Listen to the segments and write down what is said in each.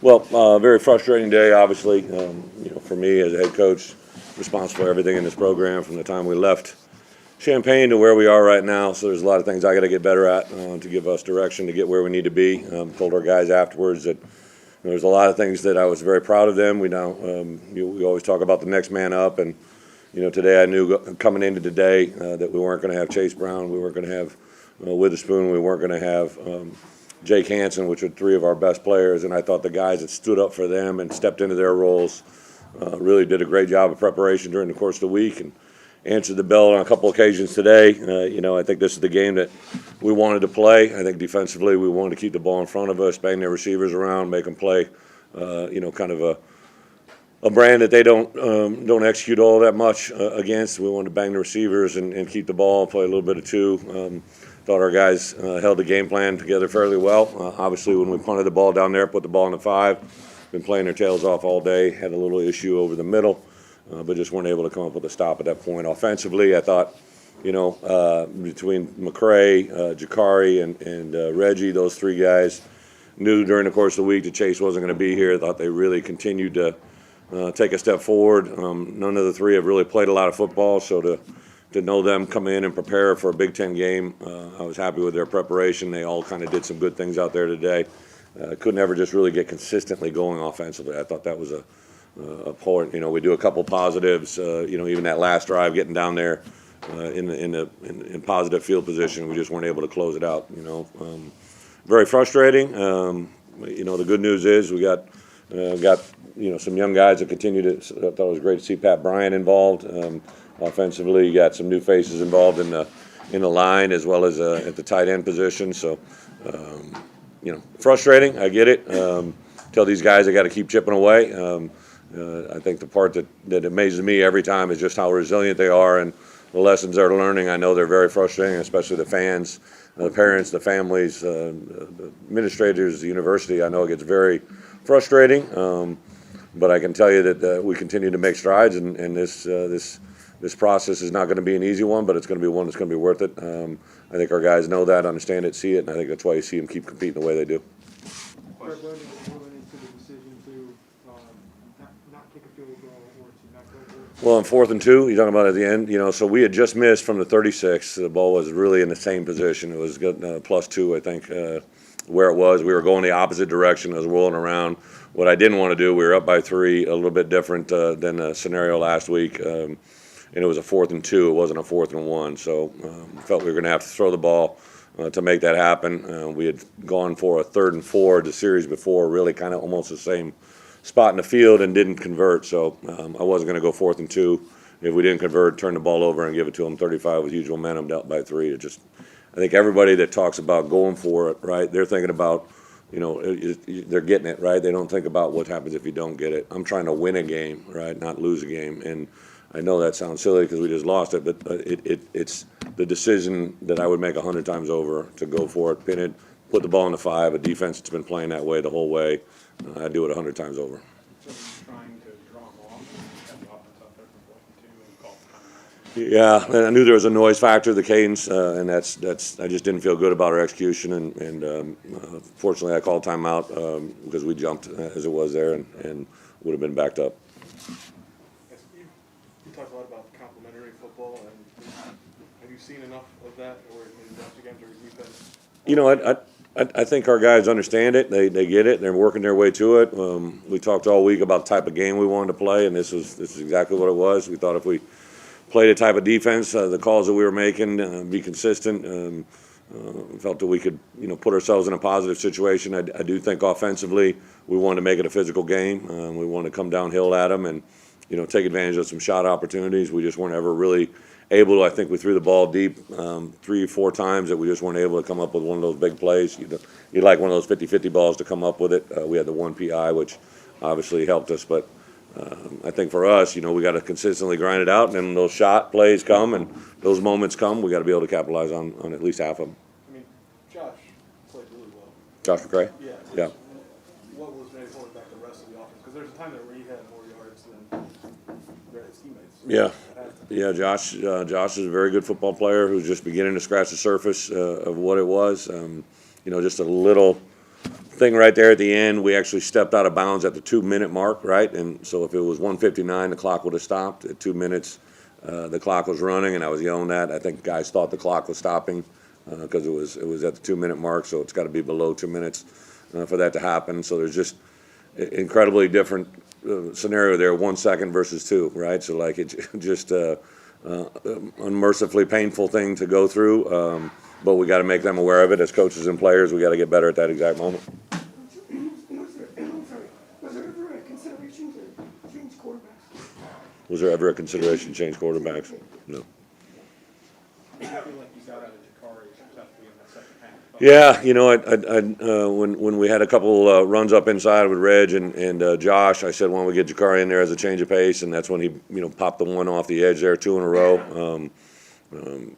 Very frustrating day, obviously. For me as a head coach, responsible for everything in this program from the time we left Champaign to where we are right now. So there's a lot of things I got to get better at to give us direction to get where we need to be. Told our guys afterwards that there's a lot of things that I was very proud of them. We always talk about the next man up, and today I knew coming into today that we weren't going to have Chase Brown, we weren't going to have Witherspoon, we weren't going to have Jake Hansen, which are three of our best players, and I thought the guys that stood up for them and stepped into their roles really did a great job of preparation during the course of the week and answered the bell on a couple occasions today. I think this is the game that we wanted to play. I think defensively we wanted to keep the ball in front of us, bang their receivers around, make them play, kind of a brand that they don't execute all that much against. We wanted to bang the receivers and keep the ball, play a little bit of two. Thought our guys held the game plan together fairly well. Obviously, when we punted the ball down there, put the ball in the 5, been playing their tails off all day, had a little issue over the middle, but just weren't able to come up with a stop at that point. Offensively, I thought, between McCray, Jakari, and Reggie, those three guys knew during the course of the week that Chase wasn't going to be here. Thought they really continued to take a step forward. None of the three have really played a lot of football, so to know them come in and prepare for a Big Ten game, I was happy with their preparation. They all kind of did some good things out there today. Couldn't ever just really get consistently going offensively. I thought that was a point. We do a couple positives. Even that last drive, getting down there in positive field position, we just weren't able to close it out. Very frustrating. The good news is we got some young guys that continue to. I thought it was great to see Pat Bryant involved. Offensively, you got some new faces involved in the line as well as at the tight end position. So, frustrating. I get it. Tell these guys they got to keep chipping away. I think the part that amazes me every time is just how resilient they are and the lessons they're learning. I know they're very frustrating, especially the fans, the parents, the families, the administrators, the university. I know it gets very frustrating. But I can tell you that we continue to make strides, and this process is not going to be an easy one, but it's going to be one that's going to be worth it. I think our guys know that, understand it, see it, and I think that's why you see them keep competing the way they do. Bret Bielema moving into the decision to not kick a field goal or to not go for it? Well, on 4th and 2, you're talking about at the end, so we had just missed from the 36. The ball was really in the same position. It was +2, I think, where it was. We were going the opposite direction. It was rolling around. What I didn't want to do, we were up by 3, a little bit different than the scenario last week. And it was a 4th and 2. It wasn't a 4th and 1. So felt we were going to have to throw the ball to make that happen. We had gone for a 3rd and 4 the series before, really kind of almost the same spot in the field and didn't convert. So I wasn't going to go 4th and 2. If we didn't convert, turn the ball over and give it to them 35 with huge momentum, dealt by 3. I think everybody that talks about going for it, right, they're thinking about, they're getting it, right? They don't think about what happens if you don't get it. I'm trying to win a game, right, not lose a game. And I know that sounds silly because we just lost it, but it's the decision that I would make 100 times over to go for it, pin it, put the ball in the 5, a defense that's been playing that way the whole way. I'd do it 100 times over. So trying to draw them off and have the offense up there for 4th and 2 and call time. Yeah, I knew there was a noise factor, the cadence, and that's. I just didn't feel good about our execution, and fortunately I called timeout because we jumped as it was there and would have been backed up. You talked a lot about complementary football, and have you seen enough of that, or in the last games, or we've been? I think our guys understand it. They get it. They're working their way to it. We talked all week about the type of game we wanted to play, and this is exactly what it was. We thought if we played a type of defense, the calls that we were making, be consistent. Felt that we could, put ourselves in a positive situation. I do think offensively we wanted to make it a physical game. We wanted to come downhill at them and, take advantage of some shot opportunities. We just weren't ever really able to. I think we threw the ball deep 3 or 4 times that we just weren't able to come up with one of those big plays. You'd like one of those 50-50 balls to come up with it. We had the 1 PI, which obviously helped us, but I think for us, we got to consistently grind it out, and then those shot plays come and those moments come. We got to be able to capitalize on at least half of them. I mean, Josh played really well. Josh McCray? Yeah. What was maybe holding back the rest of the offense? Because there's a time there where he had more yards than his teammates. Yeah. Josh is a very good football player who's just beginning to scratch the surface of what it was. Just a little thing right there at the end, we actually stepped out of bounds at the 2-minute mark, right? And so if it was 1:59, the clock would have stopped. At 2 minutes, the clock was running, and I was yelling that. I think guys thought the clock was stopping because it was at the 2-minute mark, so it's got to be below 2 minutes for that to happen. So there's just incredibly different scenario there, 1 second versus 2, right? So like it's just unmercifully painful thing to go through. But we got to make them aware of it as coaches and players. We got to get better at that exact moment. Was there ever a consideration to change quarterbacks? Was there ever a consideration to change quarterbacks? No. I feel like you got out of Jakari successfully in the second half. Yeah, you know, when we had a couple runs up inside with Reg and Josh, I said, why don't we get Jakari in there as a change of pace, and that's when he popped the one off the edge there, 2 in a row.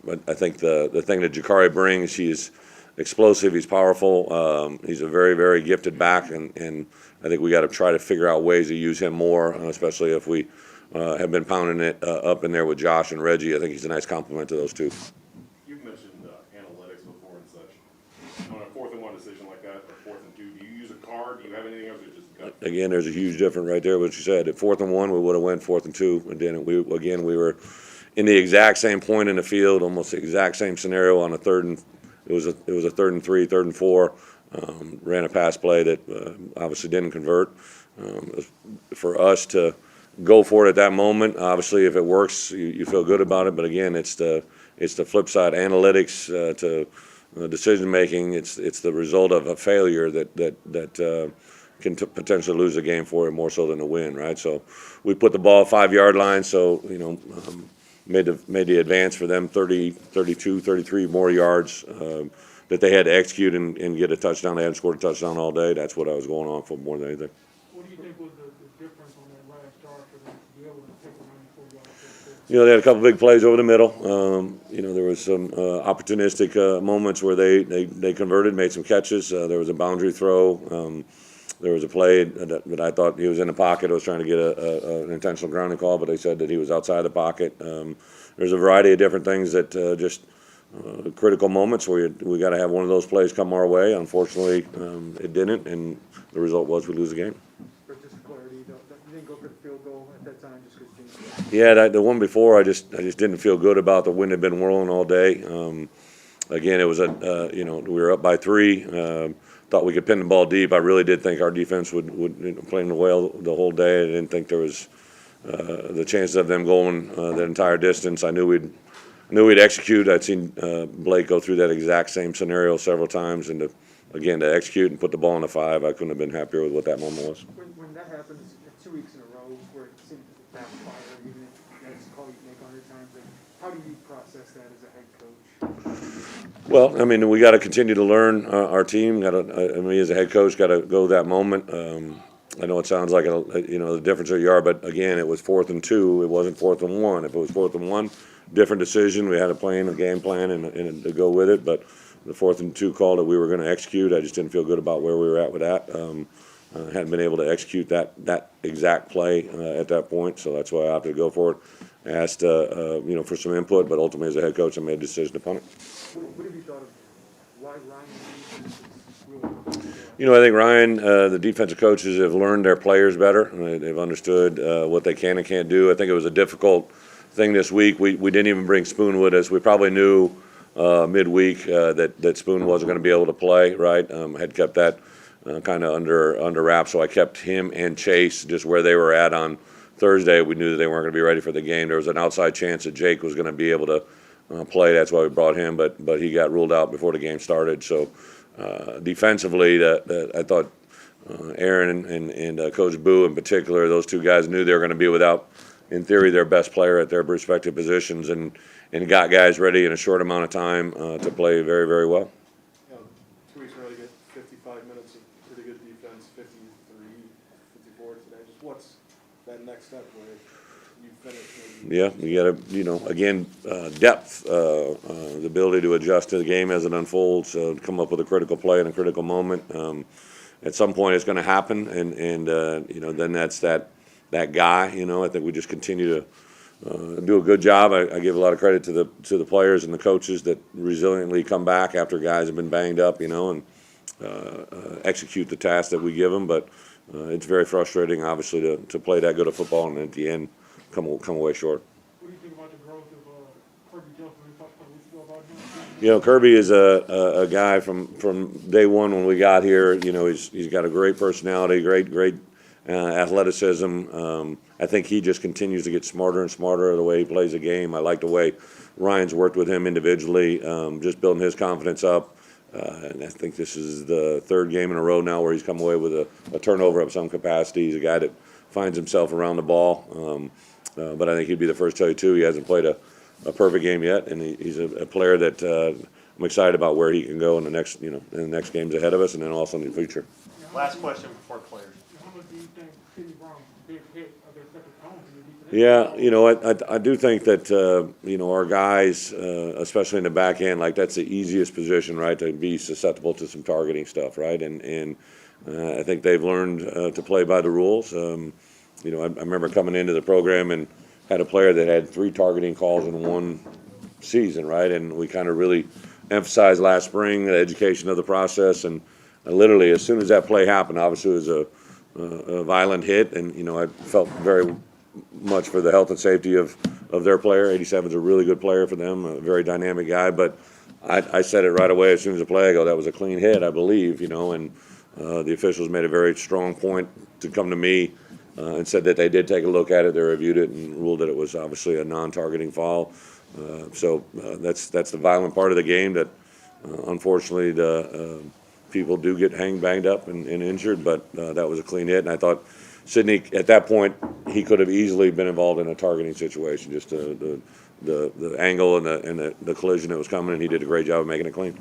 But I think the thing that Jakari brings, he's explosive, he's powerful, he's a very, very gifted back, and I think we got to try to figure out ways to use him more, especially if we have been pounding it up in there with Josh and Reggie. I think he's a nice compliment to those two. You've mentioned analytics before and such. On a 4th and 1 decision like that, or 4th and 2, do you use a card? Do you have anything else, or just gut? Again, there's a huge difference right there. What you said at 4th and 1, we would have went 4th and 2, and then we were in the exact same point in the field, almost the exact same scenario on a 3rd and it was a 3rd and 3, 3rd and 4. Ran a pass play that obviously didn't convert. For us to go for it at that moment, obviously, if it works, you feel good about it. But again, it's the flip side. Analytics to decision making. It's the result of a failure that can potentially lose a game for it more so than a win, right? So we put the ball 5-yard line. So made the advance for them 30, 32, 33 more yards that they had to execute and get a touchdown. They hadn't scored a touchdown all day. That's what I was going on for more than anything. What do you think was the difference on that last drive for them to be able to take a 94 yard? They had a couple big plays over the middle. There was some opportunistic moments where they converted, made some catches. There was a boundary throw. There was a play that I thought he was in the pocket. I was trying to get an intentional grounding call, but they said that he was outside the pocket. There's a variety of different things that just critical moments where we got to have one of those plays come our way. Unfortunately, it didn't, and the result was we lose the game. For just clarity, you didn't go for the field goal at that time just because. Yeah, the one before I just didn't feel good about. The wind had been whirling all day. Again, it was we were up by 3. Thought we could pin the ball deep. I really did think our defense would play well the whole day. I didn't think there was the chances of them going the entire distance. I knew we'd execute. I'd seen Blake go through that exact same scenario several times, and to execute and put the ball in the 5, I couldn't have been happier with what that moment was. When that happens 2 weeks in a row, where it seems to backfire, even if that's a call you make 100 times, how do you process that as a head coach? Well, I mean, we got to continue to learn our team. Me as a head coach, got to go that moment. I know it sounds like the difference of a yard, but again, it was 4th and 2. It wasn't 4th and 1. If it was 4th and 1, different decision. We had a game plan and to go with it. But the 4th and 2 call that we were going to execute, I just didn't feel good about where we were at with that. Hadn't been able to execute that exact play at that point, so that's why I opted to go for it. I asked for some input, but ultimately as a head coach, I made a decision to punt it. What have you thought of why Ryan is really? I think Ryan, the defensive coaches have learned their players better. They've understood what they can and can't do. I think it was a difficult thing this week. We didn't even bring Spoon with us. We probably knew midweek that Spoon wasn't going to be able to play, right? Had kept that kind of under wraps, so I kept him and Chase just where they were at on Thursday. We knew that they weren't going to be ready for the game. There was an outside chance that Jake was going to be able to play. That's why we brought him, but he got ruled out before the game started. So defensively, I thought Aaron and Coach Boo in particular, those two guys knew they were going to be without, in theory, their best player at their respective positions, and got guys ready in a short amount of time to play very, very well. 2 weeks in a row, you get 55 minutes of pretty good defense, 53, 54 today. Just what's that next step where you finish maybe? Yeah, you got to, again, depth, the ability to adjust to the game as it unfolds, come up with a critical play in a critical moment. At some point, it's going to happen, and then that's that guy. I think we just continue to do a good job. I give a lot of credit to the players and the coaches that resiliently come back after guys have been banged up, and execute the task that we give them. But it's very frustrating, obviously, to play that good of football and at the end come away short. What do you think about the growth of Kirby Johnson? We talked a week ago about him. You know, Kirby is a guy from day one when we got here. You know, he's got a great personality, great athleticism. I think he just continues to get smarter and smarter the way he plays the game. I like the way Ryan's worked with him individually, just building his confidence up. And I think this is the third game in a row now where he's come away with a turnover of some capacity. He's a guy that finds himself around the ball. But I think he'd be the first to tell you, too, he hasn't played a perfect game yet. And he's a player that I'm excited about where he can go in the next games ahead of us and then also in the future. Last question before players. How much do you think Sidney Brown's big hit of their second tone in the defense? Yeah, you know, I do think that, you know, our guys, especially in the back end, like that's the easiest position, right, to be susceptible to some targeting stuff, right? And I think they've learned to play by the rules. You know, I remember coming into the program and had a player that had 3 targeting calls in one season, right? And we kind of really emphasized last spring the education of the process. And literally, as soon as that play happened, obviously it was a violent hit. And, you know, I felt very much for the health and safety of their player. 87 is a really good player for them, a very dynamic guy. But I said it right away as soon as the play, I go, that was a clean hit, I believe, you know. And the officials made a very strong point to come to me and said that they did take a look at it, they reviewed it, and ruled that it was obviously a non-targeting foul. So that's the violent part of the game that, unfortunately, the people do get banged up and injured, but that was a clean hit. And I thought Sidney, at that point, he could have easily been involved in a targeting situation, just the angle and the collision that was coming, and he did a great job of making it clean.